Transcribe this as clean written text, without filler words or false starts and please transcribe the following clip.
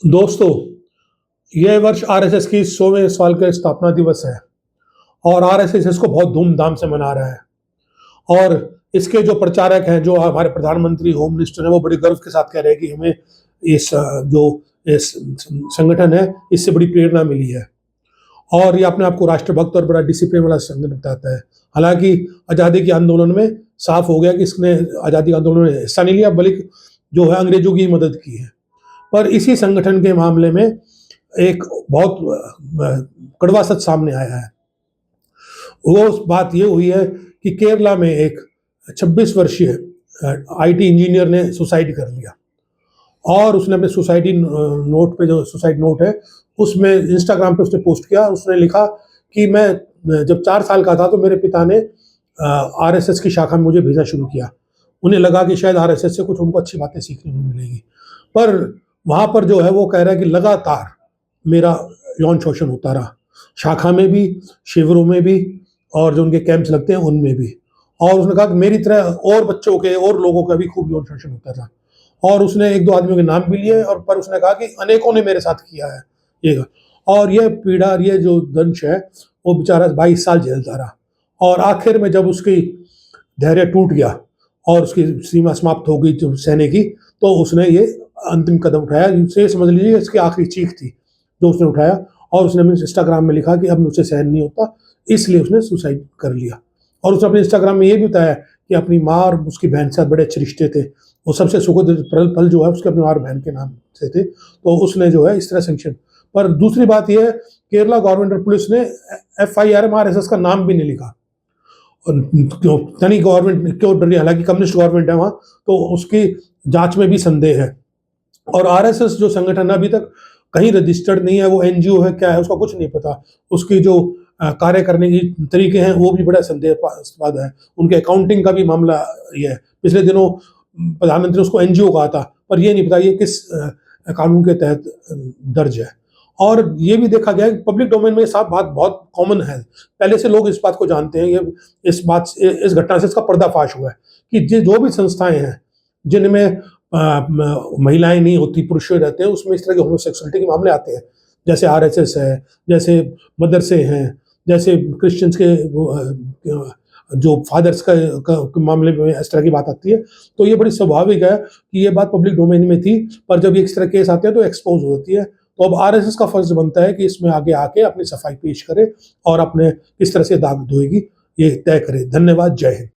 दोस्तों, यह वर्ष आरएसएस की 100वें साल का स्थापना दिवस है और आरएसएस इसको बहुत धूमधाम से मना रहा है। और इसके जो प्रचारक हैं, जो हमारे प्रधानमंत्री, होम मिनिस्टर हैं, वो बड़े गर्व के साथ कह रहे हैं कि हमें जो इस संगठन है, इससे बड़ी प्रेरणा मिली है और ये अपने आप को राष्ट्रभक्त और बड़ा डिसिप्लिन वाला संगठन बताता है। हालांकि आज़ादी के आंदोलन में साफ हो गया कि इसने आज़ादी के आंदोलन में हिस्सा नहीं लिया, बल्कि जो है अंग्रेजों की मदद की है। पर इसी संगठन के मामले में एक बहुत कड़वा सच सामने आया है। वो बात ये हुई है कि केरला में एक 26 वर्षीय आईटी इंजीनियर ने सुसाइड कर लिया और उसने अपने सुसाइडी नोट पे, जो सुसाइड नोट है, उसमें इंस्टाग्राम पे उसने पोस्ट किया। उसने लिखा कि मैं जब 4 साल का था तो मेरे पिता ने आरएसएस की शाखा में मुझे भेजना शुरू किया। उन्हें लगा कि शायद आरएसएस से कुछ उनको अच्छी बातें सीखने को मिलेगी। पर वहाँ पर जो है वो कह रहा है कि लगातार मेरा यौन शोषण होता रहा, शाखा में भी, शिविरों में भी और जो उनके कैंप्स लगते हैं उनमें भी। और उसने कहा कि मेरी तरह और बच्चों के और लोगों का भी खूब यौन शोषण होता था। और उसने 1-2 आदमियों के नाम भी लिए, और पर उसने कहा कि अनेकों ने मेरे साथ किया है ये। और ये पीड़ा, ये जो दंश है, वो बेचारा 22 साल झेलता रहा और आखिर में जब उसकी धैर्य टूट गया और उसकी सीमा समाप्त हो गई जो सहने की, तो उसने ये अंतिम कदम उठाया। इसे समझ लीजिए इसकी आखिरी चीख थी जो उसने उठाया। और उसने अपने इंस्टाग्राम में लिखा कि अब मुझसे सहन नहीं होता, इसलिए उसने सुसाइड कर लिया। और उसने अपने इंस्टाग्राम में ये भी बताया कि अपनी माँ और उसकी बहन के साथ बड़े अच्छे रिश्ते थे। वो सबसे सुखद पल जो है उसके अपनी माँ और बहन के नाम से थे। तो उसने जो है इस तरह सैंक्शन। पर दूसरी बात यह है, केरला गवर्नमेंट और पुलिस ने FIR में आरएसएस का नाम भी नहीं लिखा। यानी गवर्नमेंट क्यों डर रही है? हालांकि कम्युनिस्ट गवर्नमेंट है वहाँ, तो उसकी जांच में भी संदेह है। और आरएसएस जो संगठन अभी तक कहीं रजिस्टर्ड नहीं है, वो एनजीओ है क्या है उसका कुछ नहीं पता। उसकी जो कार्य करने की तरीके हैं वो भी बड़ा संदेहास्पद है। उनके अकाउंटिंग का भी मामला ये है। पिछले दिनों प्रधानमंत्री उसको एनजीओ कहा था, पर ये नहीं पता ये किस कानून के तहत दर्ज है। और ये भी देखा गया कि पब्लिक डोमेन में साफ बात बहुत कॉमन है, पहले से लोग इस बात को जानते हैं। ये इस घटना से इसका पर्दाफाश हुआ है कि जो भी संस्थाएं हैं जिनमें महिलाएं नहीं होती, पुरुष रहते हैं, उसमें इस तरह के होमोसेक्सुअलिटी के मामले आते हैं। जैसे आरएसएस है, जैसे मदरसे हैं, जैसे क्रिश्चियंस के जो फादर्स का मामले में इस तरह की बात आती है। तो ये बड़ी स्वाभाविक है कि ये बात पब्लिक डोमेन में थी, पर जब ये इस तरह केस आते हैं तो एक्सपोज हो जाती है। तो अब आरएसएस का फर्ज बनता है कि इसमें आगे आके अपनी सफाई पेश करे और अपने किस तरह से दाग धोएगी ये तय करे। धन्यवाद। जय हिंद।